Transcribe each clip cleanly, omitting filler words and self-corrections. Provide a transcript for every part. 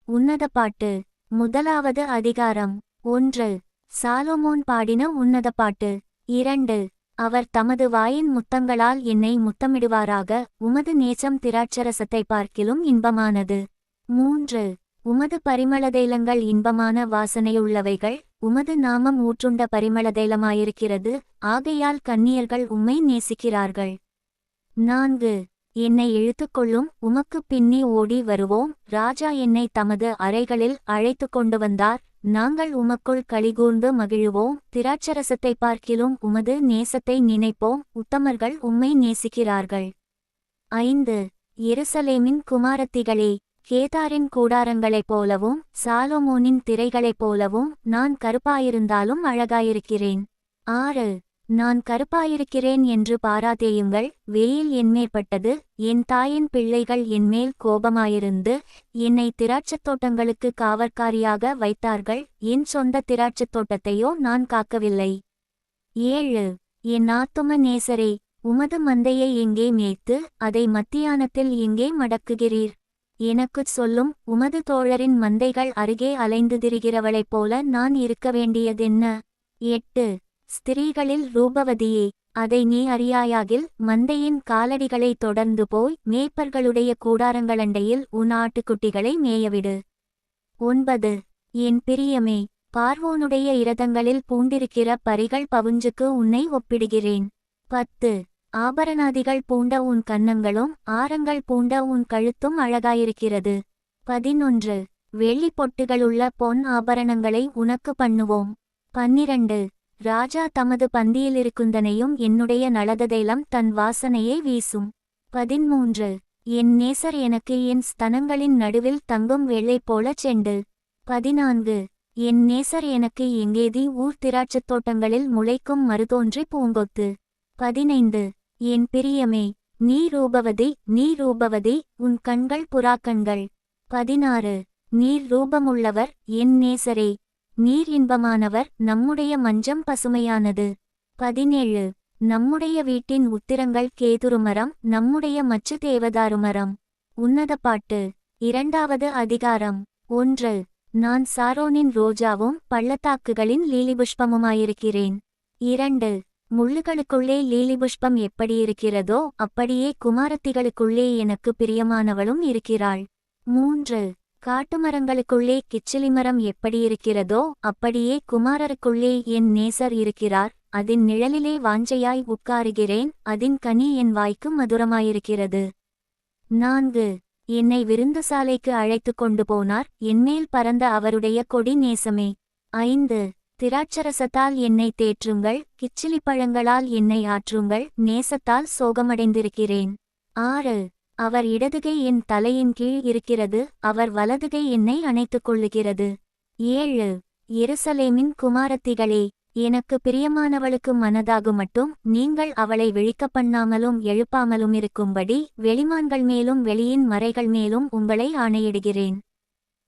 உன்னத பாட்டு. முதலாவது அதிகாரம். 1. சாலொமோன் பாடின உன்னத பாட்டு. 2. அவர் தமது வாயின் முத்தங்களால் என்னை முத்தமிடுவாராக, உமது நேசம் திராட்சரசத்தை பார்க்கிலும் இன்பமானது. 3. உமது பரிமளதைலங்கள் இன்பமான வாசனையுள்ளவைகள், உமது நாமம் ஊற்றுண்ட பரிமளதைலமாயிருக்கிறது, ஆகையால் கன்னியர்கள் உம்மை நேசிக்கிறார்கள். 4. என்னை இழுத்துக்கொள்ளும், உமக்குப் பின்னி ஓடி வருவோம், ராஜா என்னை தமது அறைகளில் அழைத்து கொண்டு வந்தார், நாங்கள் உமக்குள் களிகூர்ந்து மகிழுவோம், திராட்சரசத்தை பார்க்கிலும் உமது நேசத்தை நினைப்போம், உத்தமர்கள் உம்மை நேசிக்கிறார்கள். 5. எருசலேமின் குமாரத்திகளே, கேதாரின் கூடாரங்களைப் போலவும் சாலொமோனின் திரைகளைப் போலவும் நான் கருப்பாயிருந்தாலும் அழகாயிருக்கிறேன். 6. நான் கருப்பாயிருக்கிறேன் என்று பாராதேயுங்கள், வெயில் என்மேற்பட்டது, என் தாயின் பிள்ளைகள் என்மேல் கோபமாயிருந்து என்னை திராட்சத் தோட்டங்களுக்கு காவற்காரியாக வைத்தார்கள், என் சொந்த திராட்சத் தோட்டத்தையோ நான் காக்கவில்லை. 7. என் ஆத்தும நேசரே, உமது மந்தையை எங்கே மேய்த்து அதை மத்தியானத்தில் எங்கே மடக்குகிறீர்? எனக்குச் சொல்லும், உமது தோழரின் மந்தைகள் அருகே அலைந்து திரிகிறவளைப் போல நான் இருக்க வேண்டியதென்ன? 8. ஸ்திரீகளில் ரூபவதியே, அதை நீ அறியாயாகில் மந்தையின் காலடிகளை தொடர்ந்து போய் மேய்ப்பர்களுடைய கூடாரங்களண்டையில் உன் ஆட்டுக்குட்டிகளை மேயவிடு. 9. என் பிரியமே, பார்வோனுடைய இரதங்களில் பூண்டிருக்கிற பரிகள் பவுஞ்சுக்கு உன்னை ஒப்பிடுகிறேன். 10. ஆபரணாதிகள் பூண்ட உன் கன்னங்களும் ஆரங்கள் பூண்ட உன் கழுத்தும் அழகாயிருக்கிறது. 11. வெள்ளி பொட்டுகளுள்ள பொன் ஆபரணங்களை உனக்கு பண்ணுவோம். 12. ராஜா தமது பந்தியிலிருக்குந்தனையும் என்னுடைய நலததைலம் தன் வாசனையை வீசும். 13. என் நேசர் எனக்கு என் ஸ்தனங்களின் நடுவில் தங்கும் வெள்ளை போலச் செண்டு. 14. என் நேசர் எனக்கு எங்கேதி ஊர் திராட்சத் தோட்டங்களில் முளைக்கும் மருதோன்றி பூங்கொத்து. 15. என் பிரியமே, நீ ரூபவதி, நீ ரூபவதி, உன் கண்கள் புறாக்கண்கள். 16. நீர் ரூபமுள்ளவர், என் நேசரே, நீர் இன்பமானவர், நம்முடைய மஞ்சம் பசுமையானது. 17. நம்முடைய வீட்டின் உத்திரங்கள் கேதுருமரம், நம்முடைய மச்சு தேவதாருமரம். உன்னத பாட்டு. 2வது அதிகாரம். 1. நான் சாரோனின் ரோஜாவும் பள்ளத்தாக்குகளின் லீலிபுஷ்பமுமாயிருக்கிறேன். 2. முள்ளுகளுக்குள்ளே லீலிபுஷ்பம் எப்படியிருக்கிறதோ அப்படியே குமாரத்திகளுக்குள்ளே எனக்கு பிரியமானவளும் இருக்கிறாள். 3. காட்டுமரங்களுக்குள்ளே கிச்சிலிமரம் எப்படியிருக்கிறதோ அப்படியே குமாரருக்குள்ளே என் நேசர் இருக்கிறார், அதின் நிழலிலே வாஞ்சையாய் உட்காருகிறேன், அதின் கனி என் வாய்க்கு மதுரமாயிருக்கிறது. 4. என்னை விருந்துசாலைக்கு அழைத்து கொண்டு போனார், என்மேல் பறந்த அவருடைய கொடி நேசமே. 5. திராட்சரசத்தால் என்னை தேற்றுங்கள், கிச்சிலிப்பழங்களால் என்னை ஆற்றுங்கள், நேசத்தால் சோகமடைந்திருக்கிறேன். 6. அவர் இடதுகை என் தலையின் கீழ் இருக்கிறது, அவர் வலதுகை என்னை அணைத்துக் கொள்ளுகிறது. 7. எருசலேமின் குமாரத்திகளே, எனக்கு பிரியமானவளுக்கு மனதாகு மட்டும் நீங்கள் அவளை விழிக்கப் பண்ணாமலும் எழுப்பாமலும் இருக்கும்படி வெளிமான்கள் மேலும் வெளியின் மறைகள் மேலும் உங்களை ஆணையிடுகிறேன்.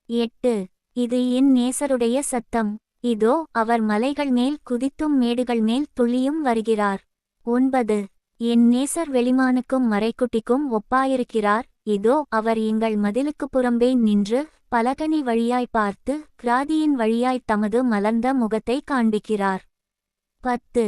8. இது என் நேசருடைய சத்தம், இதோ அவர் மலைகள் மேல் குதித்தும் மேடுகள் மேல் துள்ளியும் வருகிறார். 9. என் நேசர் வெளிமானுக்கும் மறைக்குட்டிக்கும் ஒப்பாயிருக்கிறார், இதோ அவர் எங்கள் மதிலுக்கு புறம்பே நின்று பலகனி வழியாய் பார்த்து கிராதியின் வழியாய் தமது மலர்ந்த முகத்தை காண்பிக்கிறார். 10.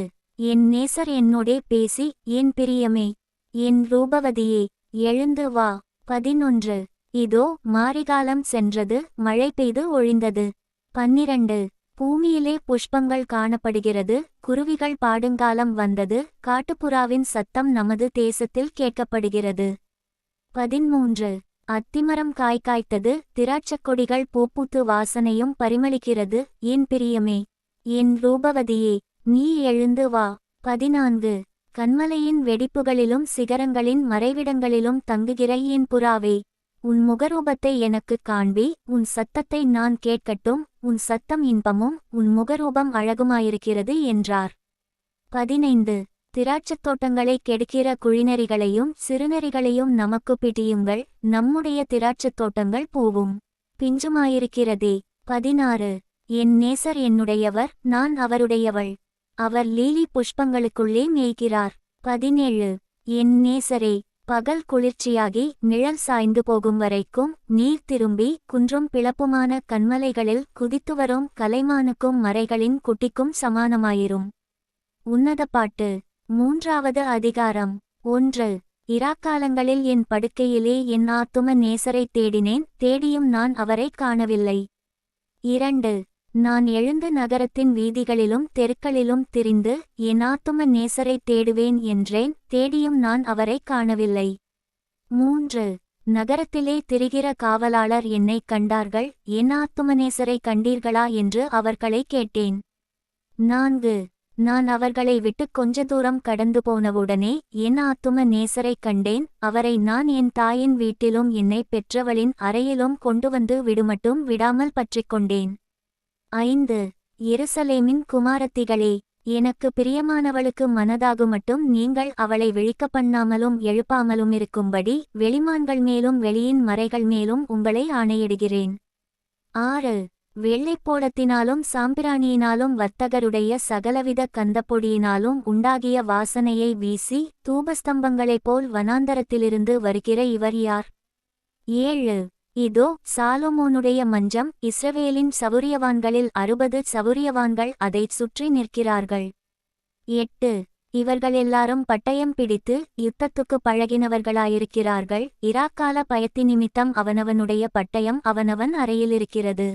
என் நேசர் என்னோடே பேசி, என் பிரியமே, என் ரூபவதியே, எழுந்து வா. 11. இதோ மாரிகாலம் சென்றது, மழை பெய்து ஒழிந்தது. 12. பூமியிலே புஷ்பங்கள் காணப்படுகிறது, குருவிகள் பாடுங்காலம் வந்தது, காட்டுப்புறாவின் சத்தம் நமது தேசத்தில் கேட்கப்படுகிறது. 13. அத்திமரம் காய்காய்த்தது, திராட்சக்கொடிகள் பூப்பூத்து வாசனையும் பரிமளிக்கிறது, என் பிரியமே, என் ரூபவதியே, நீ எழுந்து வா. 14. கன்மலையின் வெடிப்புகளிலும் சிகரங்களின் மறைவிடங்களிலும் தங்குகிற என் புறாவே, உன் முகரூபத்தை எனக்குக் காண்பி, உன் சத்தத்தை நான் கேட்கட்டும், உன் சத்தம் இன்பமும் உன் முகரூபம் அழகுமாயிருக்கிறது என்றார். 15. திராட்சத் தோட்டங்களை கெடுக்கிற குழிநெறிகளையும் சிறுநெறிகளையும் நமக்கு பிடியுங்கள், நம்முடைய திராட்சத் தோட்டங்கள் பூவும் பிஞ்சுமாயிருக்கிறதே. 16. என் நேசர் என்னுடையவர், நான் அவருடையவள், அவர் லீலி புஷ்பங்களுக்குள்ளே மேய்கிறார். 17. என் நேசரே, பகல் குளிர்ச்சியாகி நிழல் சாய்ந்து போகும் வரைக்கும் நீர் திரும்பி குன்றும் பிளப்புமான கண்மலைகளில் குதித்துவரும் கலைமானுக்கும் மறைகளின் குட்டிக்கும் சமானமாயிரும். உன்னத பாட்டு. மூன்றாவது அதிகாரம். 1. இராக்காலங்களில் என் படுக்கையிலே என் ஆத்தும நேசரைத் தேடினேன், தேடியும் நான் அவரைக் காணவில்லை. 2. நான் எழுந்து நகரத்தின் வீதிகளிலும் தெருக்களிலும் திரிந்து என் ஆத்தும நேசரைத் தேடுவேன் என்றேன், தேடியும் நான் அவரைக் காணவில்லை. 3. நகரத்திலே திரிகிற காவலாளர் என்னைக் கண்டார்கள், என் ஆத்தும நேசரைக் கண்டீர்களா என்று அவர்களைக் கேட்டேன். 4. நான் அவர்களை விட்டுக் கொஞ்ச தூரம் கடந்து போனவுடனே என் ஆத்தும நேசரைக் கண்டேன், அவரை நான் என் தாயின் வீட்டிலும் என்னை பெற்றவளின் அறையிலும் கொண்டுவந்து விடுமட்டும் விடாமல் பற்றிக்கொண்டேன். 5. எருசலேமின் குமாரத்திகளே, எனக்கு பிரியமானவளுக்கு மனதாகுமட்டும் நீங்கள் அவளை விழிக்க பண்ணாமலும் எழுப்பாமலுமிருக்கும்படி வெளிமான்கள் மேலும் வெளியின் மறைகள் மேலும் உங்களை ஆணையிடுகிறேன். 6. வெள்ளைப்போளத்தினாலும் சாம்பிராணியினாலும் வர்த்தகருடைய சகலவித கந்தப்பொடியினாலும் உண்டாகிய வாசனையை வீசி தூபஸ்தம்பங்களைப் போல் வனாந்தரத்திலிருந்து வருகிற இவர் யார்? 7. இதோ சாலொமோனுடைய மஞ்சம், இஸ்ரவேலின் சவுரியவான்களில் 60 சவுரியவான்கள் அதைச் சுற்றி நிற்கிறார்கள். 8. இவர்களெல்லாரும் பட்டயம் பிடித்து யுத்தத்துக்கு பழகினவர்களாயிருக்கிறார்கள், இராக்கால பயத்தினிமித்தம் அவனவனுடைய பட்டயம் அவனவன் அறையிலிருக்கிறது.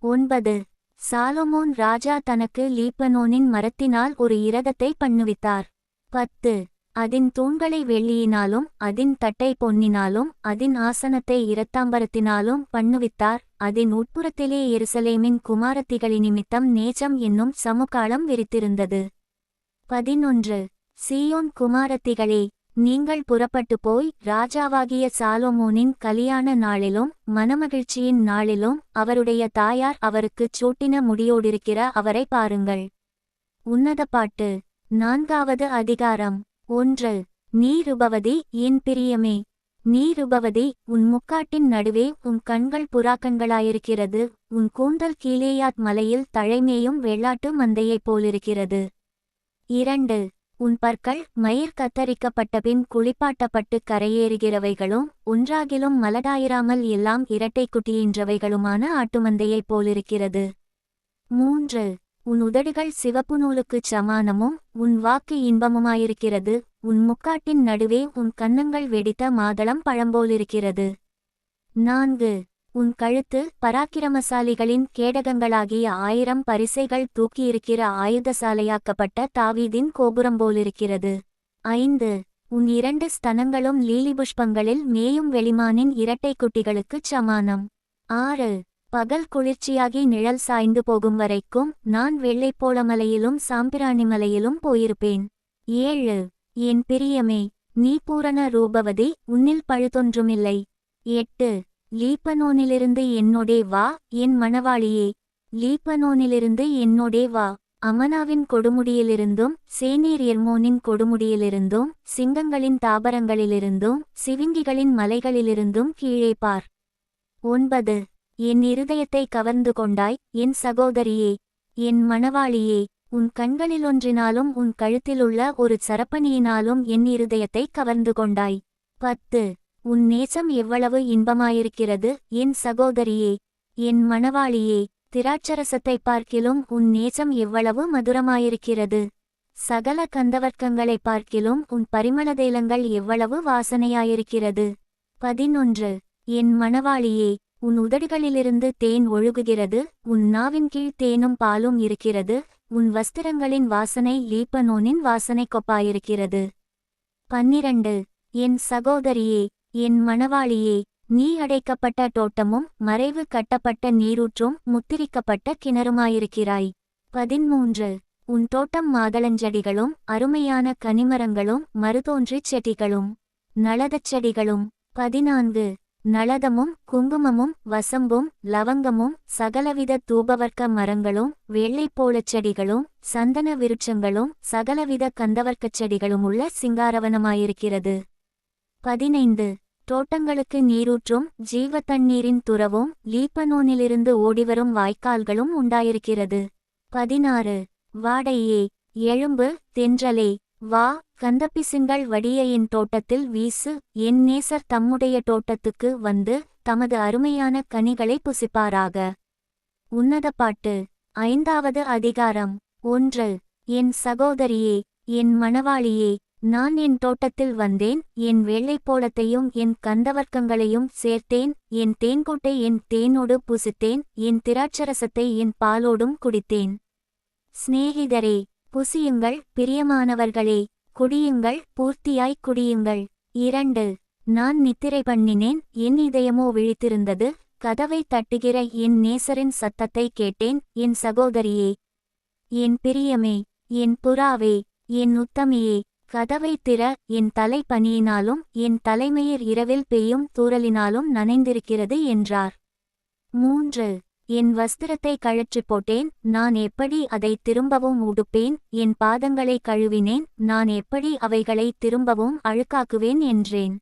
9. சாலொமோன் ராஜா தனக்கு லீபனோனின் மரத்தினால் ஒரு இரதத்தை பண்ணுவித்தார். 10. அதின் தூண்களை வெள்ளியினாலும் அதின் தட்டை பொன்னினாலும் அதின் ஆசனத்தை இரத்தாம்பரத்தினாலும் பண்ணுவித்தார், அதின் உட்புறத்திலே எருசலேமின் குமாரத்திகளினிமித்தம் நேச்சம் என்னும் சமுகாளம் விரித்திருந்தது. 11. சீயோன் குமாரத்திகளே, நீங்கள் புறப்பட்டு போய் ராஜாவாகிய சாலொமோனின் கலியாண நாளிலும் மனமகிழ்ச்சியின் நாளிலும் அவருடைய தாயார் அவருக்குச் சூட்டின முடியோடிருக்கிற அவரை பாருங்கள். உன்னத பாட்டு. 4வது அதிகாரம். 1. நீ ருபவதி, என் பிரியமே. நீ ருபவதி, உன் முக்காட்டின் நடுவே உன் கண்கள் புறாக்கண்களாயிருக்கிறது, உன் கூந்தல் கீலேயாத் மலையில் தழைமேயும் வெள்ளாட்டு மந்தையைப் போலிருக்கிறது. 2. உன் பற்கள் மயிர் கத்தரிக்கப்பட்டபின் குளிப்பாட்டப்பட்டு கரையேறுகிறவைகளும் ஒன்றாகிலும் மலடாயிராமல் எல்லாம் இரட்டை குட்டியின்றவைகளுமான ஆட்டுமந்தையைப் போலிருக்கிறது. 3. உன் உதடுகள் சிவப்பு நூலுக்குச் சமானமும் உன் வாக்கு இன்பமுமாயிருக்கிறது, உன் முக்காட்டின் நடுவே உன் கன்னங்கள் வெடித்த மாதளம் பழம்போலிருக்கிறது. 4. உன் கழுத்து பராக்கிரமசாலிகளின் கேடகங்களாகிய 1000 பரிசைகள் தூக்கியிருக்கிற ஆயுதசாலையாக்கப்பட்ட தாவீதின் கோபுரம்போலிருக்கிறது. 5. உன் 2 ஸ்தனங்களும் லீலிபுஷ்பங்களில் மேயும் வெளிமானின் இரட்டை குட்டிகளுக்குச் சமானம். 6. பகல் குளிர்ச்சியாகி நிழல் சாய்ந்து போகும் வரைக்கும் நான் வெள்ளைப்போளமலையிலும் சாம்பிராணிமலையிலும் போயிருப்பேன். 7. என் பிரியமே, நீ பூரண ரூபவதி, உன்னில் பழுதொன்றுமில்லை. 8. லீபனோனிலிருந்து என்னோடே வா, என் மணவாளியே. லீபனோனிலிருந்து என்னோடே வா, அமனாவின் கொடுமுடியிலிருந்தும் சேனீர் எர்மோனின் கொடுமுடியிலிருந்தும் சிங்கங்களின் தாபரங்களிலிருந்தும் சிவிங்கிகளின் மலைகளிலிருந்தும் கீழே பார். 9. என் இருதயத்தை கவர்ந்து கொண்டாய், என் சகோதரியே. என் மணவாளியே, உன் கண்களிலொன்றினாலும் உன் கழுத்திலுள்ள ஒரு சரப்பணியினாலும் என் இருதயத்தை கவர்ந்து கொண்டாய். 10. உன் நேசம் எவ்வளவு இன்பமாயிருக்கிறது, என் சகோதரியே. என் மணவாளியே, திராட்சரசத்தைப் பார்க்கிலும் உன் நேசம் எவ்வளவு மதுரமாயிருக்கிறது. சகல கந்தவர்க்கங்களைப் பார்க்கிலும் உன் பரிமளதைலங்கள் எவ்வளவு வாசனையாயிருக்கிறது. 11. என் மணவாளியே, உன் உதடுகளிலிருந்து தேன் ஒழுகுகிறது, உன் நாவின் கீழ் தேனும் பாலும் இருக்கிறது, உன் வஸ்திரங்களின் வாசனை லீபனோனின் வாசனை கொப்பாயிருக்கிறது. 12. என் சகோதரியே, என் மணவாளியே, நீ அடைக்கப்பட்ட தோட்டமும் மறைவு கட்டப்பட்ட நீரூற்றும் முத்திரிக்கப்பட்ட கிணறுமாயிருக்கிறாய். 13. உன் தோட்டம் மாதளஞ்செடிகளும் அருமையான கனிமரங்களும் மருதோன்றிச் செடிகளும் நளதச் செடிகளும். 14. நளதமும் குங்குமமும் வசம்பும் லவங்கமும் சகலவித தூபவர்க்க மரங்களும் வெள்ளைப்போளச் செடிகளும் சந்தன விருட்சங்களும் சகலவித கந்தவர்க்கச் செடிகளும் உள்ள சிங்காரவனமாயிருக்கிறது. 15. தோட்டங்களுக்கு நீரூற்றும் ஜீவ தண்ணீரின் துறவும் லீபனோனிலிருந்து ஓடிவரும் வாய்க்கால்களும் உண்டாயிருக்கிறது. 16. வாடையே, எழும்பு, தென்றலே, வா, கந்தப்பிசின்கள் வடிய என் தோட்டத்தில் வீசு. என் நேசர் தம்முடைய தோட்டத்துக்கு வந்து தமது அருமையான கனிகளை புசிப்பாராக. உன்னத பாட்டு 5வது அதிகாரம். 1. என் சகோதரியே, என் மணவாளியே, நான் என் தோட்டத்தில் வந்தேன், என் வெள்ளைப்போளத்தையும் என் கந்தவர்க்கங்களையும் சேர்த்தேன், என் தேன்கூட்டை என் தேனோடு புசித்தேன், என் திராட்சரசத்தை என் பாலோடும் குடித்தேன். சிநேகிதரே, புசியுங்கள், பிரியமானவர்களே, குடியுங்கள், பூர்த்தியாய் குடியுங்கள். 2. நான் நித்திரை பண்ணினேன், என் இதயமோ விழித்திருந்தது, கதவை தட்டுகிற என் நேசரின் சத்தத்தை கேட்டேன். என் சகோதரியே, என் பிரியமே, என் புறாவே, என் உத்தமியே, கதவை திற. என் தலை பனியினாலும் என் தலைமயிர் இரவில் பெய்யும் தூறலினாலும் நனைந்திருக்கிறது என்றார். 3. என் வஸ்திரத்தை கழற்றிப் போட்டேன், நான் எப்படி அதை திரும்பவும் உடுப்பேன்? என் பாதங்களை கழுவினேன், நான் எப்படி அவைகளை திரும்பவும் அழுக்காக்குவேன் என்றேன்.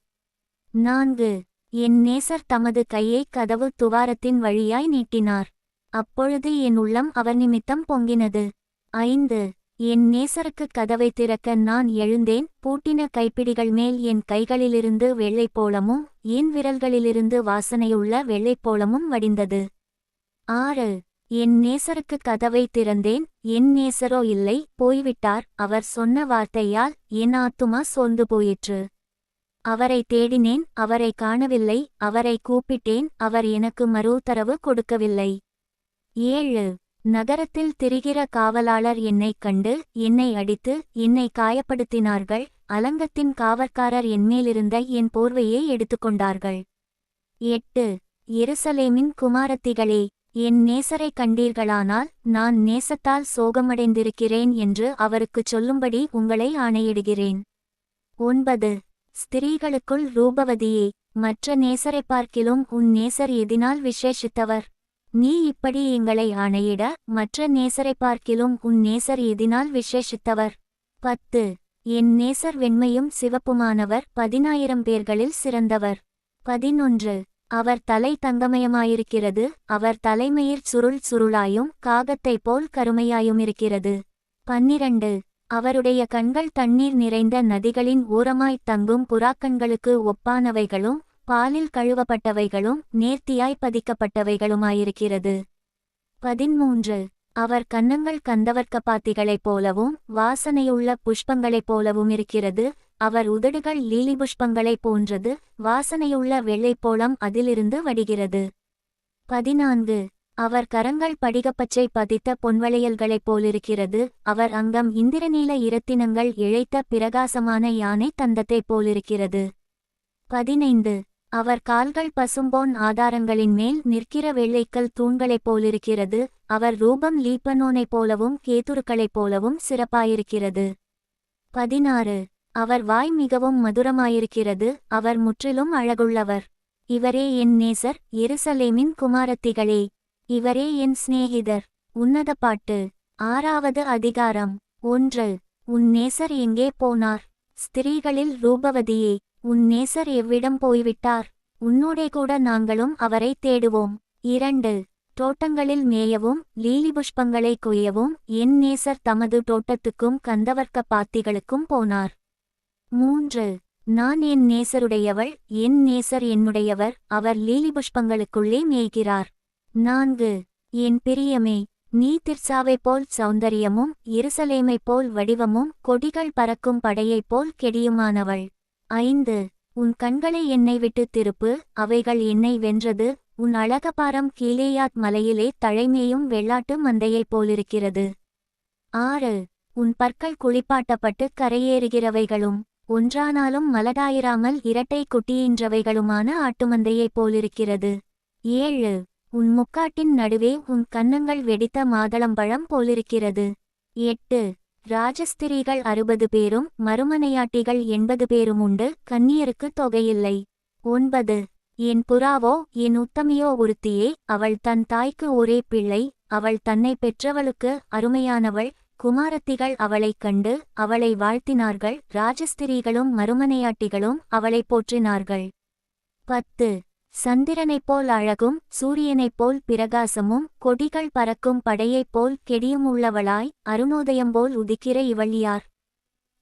4. என் நேசர் தமது கையை கதவு துவாரத்தின் வழியாய் நீட்டினார். அப்பொழுது என் உள்ளம் அவர் நிமித்தம் பொங்கினது. 5. என் நேசருக்கு கதவை திறக்க நான் எழுந்தேன், பூட்டின கைப்பிடிகள் மேல் என் கைகளிலிருந்து வெள்ளைப்போளமும் என் விரல்களிலிருந்து வாசனையுள்ள வெள்ளைப்போளமும் வடிந்தது. 6. என் நேசருக்கு கதவை திறந்தேன், என் நேசரோ இல்லை, போய்விட்டார். அவர் சொன்ன வார்த்தையால் என் ஆத்துமா சோர்ந்து போயிற்று. அவரை தேடினேன், அவரை காணவில்லை, அவரை கூப்பிட்டேன், அவர் எனக்கு மறுஉத்தரவு கொடுக்கவில்லை. 7. நகரத்தில் திரிகிற காவலாளர் என்னைக் கண்டு என்னை அடித்து என்னை காயப்படுத்தினார்கள். அலங்கத்தின் காவற்காரர் என்மேலிருந்த என் போர்வையை எடுத்துக்கொண்டார்கள். 8. எருசலேமின் குமாரத்திகளே, என் நேசரை கண்டீர்களானால் நான் நேசத்தால் சோகமடைந்திருக்கிறேன் என்று அவருக்குச் சொல்லும்படி உங்களை ஆணையிடுகிறேன். 9. ஸ்திரீகளுக்குள் ரூபவதியே, மற்ற நேசரை பார்க்கிலும் உன் நேசர் எதினால் விசேஷித்தவர்? நீ இப்படி எங்களை ஆணையிட, மற்ற நேசரை பார்க்கிலும் உன் நேசர் எதினால் விசேஷித்தவர்? 10. என் நேசர் வெண்மையும் சிவப்புமானவர், 10,000 பேர்களில் சிறந்தவர். 11. அவர் தலை தங்கமயமாயிருக்கிறது, அவர் தலைமயிர் சுருள் சுருளாயும் காகத்தைப் போல் கருமையாயுமிருக்கிறது. 12. அவருடைய கண்கள் தண்ணீர் நிறைந்த நதிகளின் ஓரமாய்த் தங்கும் புறாக்கண்களுக்கு ஒப்பானவைகளும் பாலில் கழுவப்பட்டவைகளும் நேர்த்தியாய் பதிக்கப்பட்டவைகளுமாயிருக்கிறது. 13. அவர் கன்னங்கள் கந்தவர்க்கப்பாத்திகளைப் போலவும் வாசனையுள்ள புஷ்பங்களைப் போலவும் இருக்கிறது. அவர் உதடுகள் லீலி புஷ்பங்களைப் போன்றது, வாசனையுள்ள வெள்ளைப்போளம் அதிலிருந்து வடிகிறது. 14. அவர் கரங்கள் படிகப்பச்சை பதித்த பொன்வளையல்களைப் போலிருக்கிறது. அவர் அங்கம் இந்திரநீல இரத்தினங்கள் இழைத்த பிரகாசமான யானை தந்தத்தைப் போலிருக்கிறது. 15. அவர் கால்கள் பசும்பொன் ஆதாரங்களின் மேல் நிற்கிற வெள்ளைக்கல் தூண்களைப் போலிருக்கிறது. அவர் ரூபம் லீபனோனைப் போலவும் கேதுருக்களைப் போலவும் சிறப்பாயிருக்கிறது. 16. அவர் வாய் மிகவும் மதுரமாயிருக்கிறது, அவர் முற்றிலும் அழகுள்ளவர். இவரே என் நேசர், எருசலேமின் குமாரத்திகளே, இவரே என் சிநேகிதர். உன்னத பாட்டு 6வது அதிகாரம். 1. உன் நேசர் எங்கே போனார்? ஸ்திரீகளில் ரூபவதியே, உன் நேசர் எவ்விடம் போய்விட்டார்? உன்னோடே கூட நாங்களும் அவரை தேடுவோம். 2. தோட்டங்களில் மேயவும் லீலி புஷ்பங்களை கொய்யவும் என் நேசர் தமது தோட்டத்துக்கும் கந்தவர்க்க பாத்திகளுக்கும் போனார். 3. நான் என் நேசருடையவள், என் நேசர் என்னுடையவர், அவர் லீலி புஷ்பங்களுக்குள்ளே மேய்கிறார். 4. என் பிரியமே, நீ திர்சாவைப் போல் சௌந்தரியமும் எருசலேமைப் போல் வடிவமும் கொடிகள் பறக்கும் படையைப் போல் கெடியுமானவள். 5. உன் கண்களை என்னை விட்டு திருப்பு, அவைகள் என்னை வென்றது. உன் அழகபாரம் கீலேயாத் மலையிலே தழைமேயும் வெள்ளாட்டு மந்தையைப் போலிருக்கிறது. 6. உன் பற்கள் குளிப்பாட்டப்பட்டு கரையேறுகிறவைகளும் ஒன்றானாலும் மலடாயிராமல் இரட்டை குட்டியின்றவைகளுமான ஆட்டுமந்தையைப் போலிருக்கிறது. 7. உன் முக்காட்டின் நடுவே உன் கன்னங்கள் வெடித்த மாதளம்பழம் போலிருக்கிறது. 8. ராஜஸ்திரீகள் 60 பேரும் மறுமனையாட்டிகள் 80 பேரும் உண்டு, கன்னியருக்கு தொகையில்லை. 9. என் புறாவோ என் உத்தமியோ ஒருத்தியே, அவள் தன் தாய்க்கு ஒரே பிள்ளை, அவள் தன்னை பெற்றவளுக்கு அருமையானவள். குமாரத்திகள் அவளைக் கண்டு அவளை வாழ்த்தினார்கள், ராஜஸ்திரீகளும் மறுமனையாட்டிகளும் அவளைப் போற்றினார்கள். 10. சந்திரனைப் போல் அழகும் சூரியனைப் போல் பிரகாசமும் கொடிகள் பறக்கும் படையைப் போல் கெடியும் உள்ளவளாய் அருணோதயம்போல் உதிக்கிற இவள் யார்?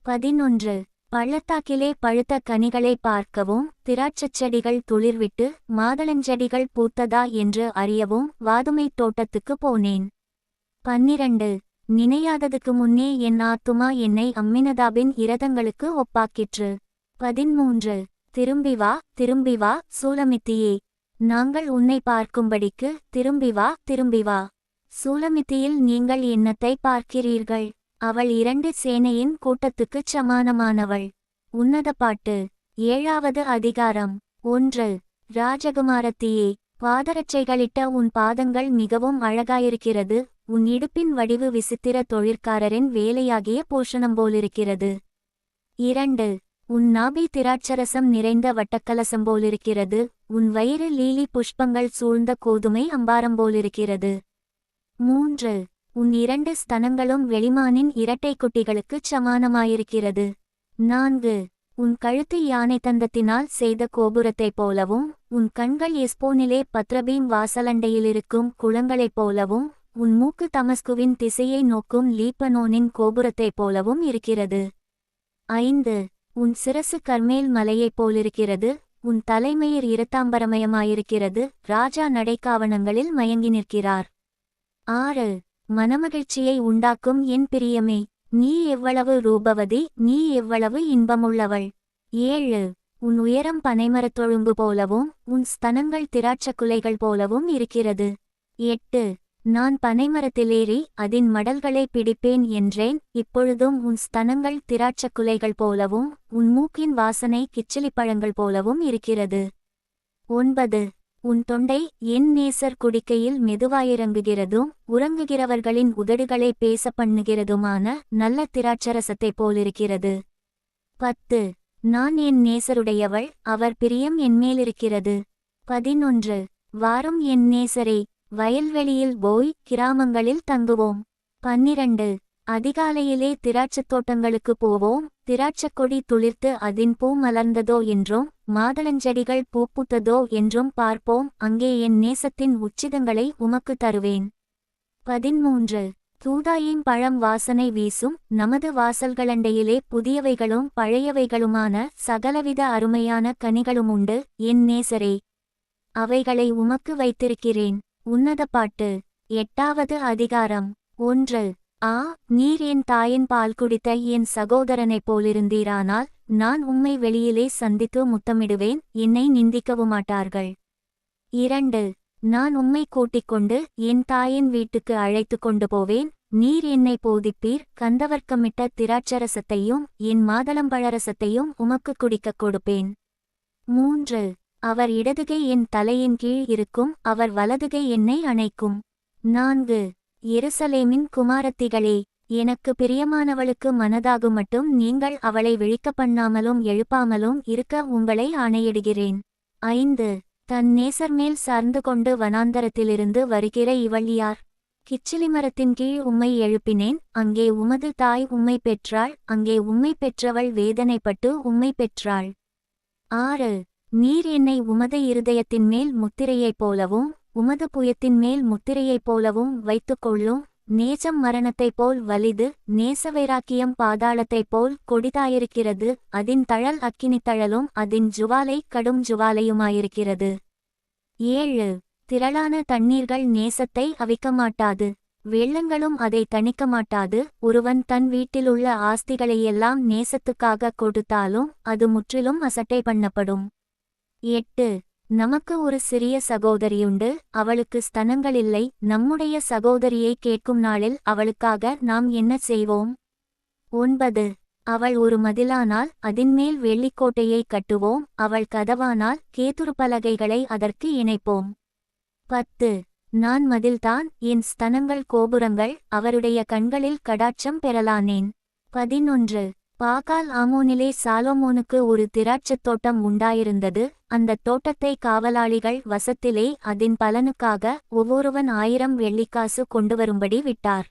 11 பள்ளத்தாக்கிலே பழுத்த கனிகளை பார்க்கவும் திராட்சைச் செடிகள் துளிர்விட்டு மாதுளஞ்செடிகள் பூத்ததா என்று அறியவும் வாதுமைத் தோட்டத்துக்கு போனேன். 12 நினையாததுக்கு முன்னே என் ஆத்துமா என்னை அம்மினதாபின் இரதங்களுக்கு ஒப்பாக்கிற்று. 13 திரும்பி வா சூலமித்தியே, நாங்கள் உன்னை பார்க்கும்படிக்கு திரும்பி வா. சூலமித்தியில் நீங்கள் என்னத்தை பார்க்கிறீர்கள்? அவள் 2 சேனையின் கூட்டத்துக்குச் சமானமானவள். உன்னத பாட்டு 7வது அதிகாரம் 1 ராஜகுமாரத்தியே, பாதரட்சைகளிட்ட உன் பாதங்கள் மிகவும் அழகாயிருக்கிறது. உன் இடுப்பின் வடிவு விசித்திர தொழிற்காரரின் வேலையாகிய பூஷணம் போலிருக்கிறது. 2 உன் நாபி திராட்சரசம் நிறைந்த வட்டக்கலசம் போலிருக்கிறது. உன் வயிறு லீலி புஷ்பங்கள் சூழ்ந்த கோதுமை அம்பாரம் போலிருக்கிறது. 3 உன் 2 ஸ்தனங்களும் வெளிமானின் இரட்டை குட்டிகளுக்குச் சமானமாயிருக்கிறது. 4 உன் கழுத்து யானை தந்தத்தினால் செய்த கோபுரத்தைப் போலவும் உன் கண்கள் எஸ்போனிலே பத்ரபீம் வாசலண்டையிலிருக்கும் குளங்களைப் போலவும் உன் மூக்கு தமஸ்குவின் திசையை நோக்கும் லீபனோனின் கோபுரத்தைப் போலவும் இருக்கிறது. 5 உன் சிரசு கர்மேல் மலையைப் போலிருக்கிறது. உன் தலைமயிர் இரத்தாம்பரமயமாயிருக்கிறது. ராஜா நடைக்காவணங்களில் மயங்கி நிற்கிறார். 6 மனமகிழ்ச்சியை உண்டாக்கும் என் பிரியமே, நீ எவ்வளவு ரூபவதி, நீ எவ்வளவு இன்பமுள்ளவள். 7 உன் உயரம் பனைமரத்தொழும்பு போலவும் உன் ஸ்தனங்கள் திராட்சக்குலைகள் போலவும் இருக்கிறது. 8 நான் பனைமரத்திலேறி அதன் மடல்களை பிடிப்பேன் என்றேன். இப்பொழுதும் உன் ஸ்தனங்கள் திராட்சக்குலைகள் போலவும் உன் மூக்கின் வாசனை கிச்சிலிப்பழங்கள் போலவும் இருக்கிறது. 9 உன் தொண்டை என் நேசர் குடிக்கையில் மெதுவாயிறங்குகிறதும் உறங்குகிறவர்களின் உதடுகளை பேச பண்ணுகிறதுமான நல்ல திராட்சரசத்தைப் போலிருக்கிறது. 10 நான் என் நேசருடையவள், அவர் பிரியம் என்மேலிருக்கிறது. 11 வாரும் என் நேசரே, வயல்வெளியில் போய் கிராமங்களில் தங்குவோம். 12 அதிகாலையிலே திராட்சத் தோட்டங்களுக்கு போவோம். திராட்சக்கொடி துளிர்த்து அதின் பூ மலர்ந்ததோ என்றும் மாதளஞ்செடிகள் பூப்புத்ததோ என்றும் பார்ப்போம். அங்கே என் நேசத்தின் உச்சிதங்களை உமக்கு தருவேன். 13 தூதாயின் பழம் வாசனை வீசும். நமது வாசல்களண்டையிலே புதியவைகளும் பழையவைகளுமான சகலவித அருமையான கனிகளுமுண்டு. என் நேசரே, அவைகளை உமக்கு வைத்திருக்கிறேன். உன்னத பாட்டு 8வது அதிகாரம் 1 நீர் என் தாயின் பால் குடித்த என் சகோதரனைப் போலிருந்தீரானால் நான் உம்மை வெளியிலே சந்தித்து முத்தமிடுவேன், என்னை நிந்திக்கவுமாட்டார்கள். 2 நான் உம்மை கூட்டிக்கொண்டு என் தாயின் வீட்டுக்கு அழைத்து கொண்டு போவேன். நீர் என்னை போதிப்பீர். கந்தவர்க்கமிட்ட திராட்சரசத்தையும் என் மாதளம்பழரசத்தையும் உமக்கு குடிக்கக் கொடுப்பேன். 3 அவர் இடதுகை என் தலையின் கீழ் இருக்கும், அவர் வலதுகை என்னை அணைக்கும். 4 எருசலேமின் குமாரத்திகளே, எனக்கு பிரியமானவளுக்கு மனதாகுமட்டும் நீங்கள் அவளை விழிக்க பண்ணாமலும் எழுப்பாமலும் இருக்க உங்களை ஆணையிடுகிறேன். 5 தன் நேசர்மேல் சார்ந்து கொண்டு வனாந்தரத்திலிருந்து வருகிற இவள் யார்? கிச்சிலிமரத்தின் கீழ் உம்மை எழுப்பினேன், அங்கே உமது தாய் உம்மை பெற்றாள், அங்கே உம்மை பெற்றவள் வேதனைப்பட்டு உம்மை பெற்றாள். 6 நீர் என்னை உமது இருதயத்தின் மேல் முத்திரையைப் போலவும் உமது புயத்தின் மேல் முத்திரையைப் போலவும் வைத்துக்கொள்ளும். நேசம் மரணத்தைப் போல் வலிது, நேசவைராக்கியம் பாதாளத்தைப் போல் கொடிதாயிருக்கிறது. அதின் தழல் அக்கினித்தழலும் அதின் ஜுவாலை கடும் ஜுவாலையுமாயிருக்கிறது. 7 திரளான தண்ணீர்கள் நேசத்தை அவிக்கமாட்டாது, வெள்ளங்களும் அதை தணிக்கமாட்டாது. ஒருவன் தன் வீட்டிலுள்ள ஆஸ்திகளையெல்லாம் நேசத்துக்காக கொடுத்தாலும் அது முற்றிலும் அசட்டை பண்ணப்படும். 8 நமக்கு ஒரு சிறிய சகோதரியுண்டு, அவளுக்கு ஸ்தனங்களில்லை. நம்முடைய சகோதரியை கேட்கும் நாளில் அவளுக்காக நாம் என்ன செய்வோம்? 9 அவள் ஒரு மதிலானால் அதின்மேல் வெள்ளிக்கோட்டையை கட்டுவோம், அவள் கதவானால் கேதுருப்பலகைகளை அதற்கு இணைப்போம். 10 நான் மதில்தான், என் ஸ்தனங்கள் கோபுரங்கள், அவருடைய கண்களில் கடாட்சம் பெறலானேன். 11 பாகால் ஆமோனிலே சாலோமோனுக்கு ஒரு திராட்சத் தோட்டம் உண்டாயிருந்தது. அந்தத் தோட்டத்தை காவலாளிகள் வசத்திலே அதின் பலனுக்காக ஒவ்வொருவன் 1000 வெள்ளிக்காசு கொண்டுவரும்படி விட்டார்.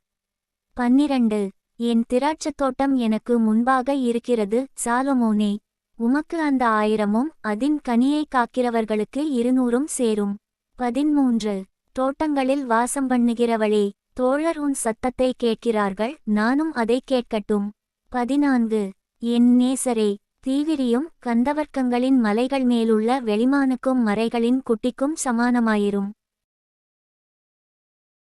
12 என் திராட்சத் தோட்டம் எனக்கு முன்பாக இருக்கிறது சாலோமோனே, உமக்கு அந்த 1000ம் அதின் கனியை காக்கிறவர்களுக்கு 200ம் சேரும். 13 தோட்டங்களில் வாசம் பண்ணுகிறவளே, தோழர் உன் சத்தத்தை கேட்கிறார்கள், நானும் அதை கேட்கட்டும். 14 என் நேசரே, தீவிரியும் கந்தவர்க்கங்களின் மலைகள் மேலுள்ள வெளிமானுக்கும் மறைகளின் குட்டிக்கும் சமானமாயிரும்.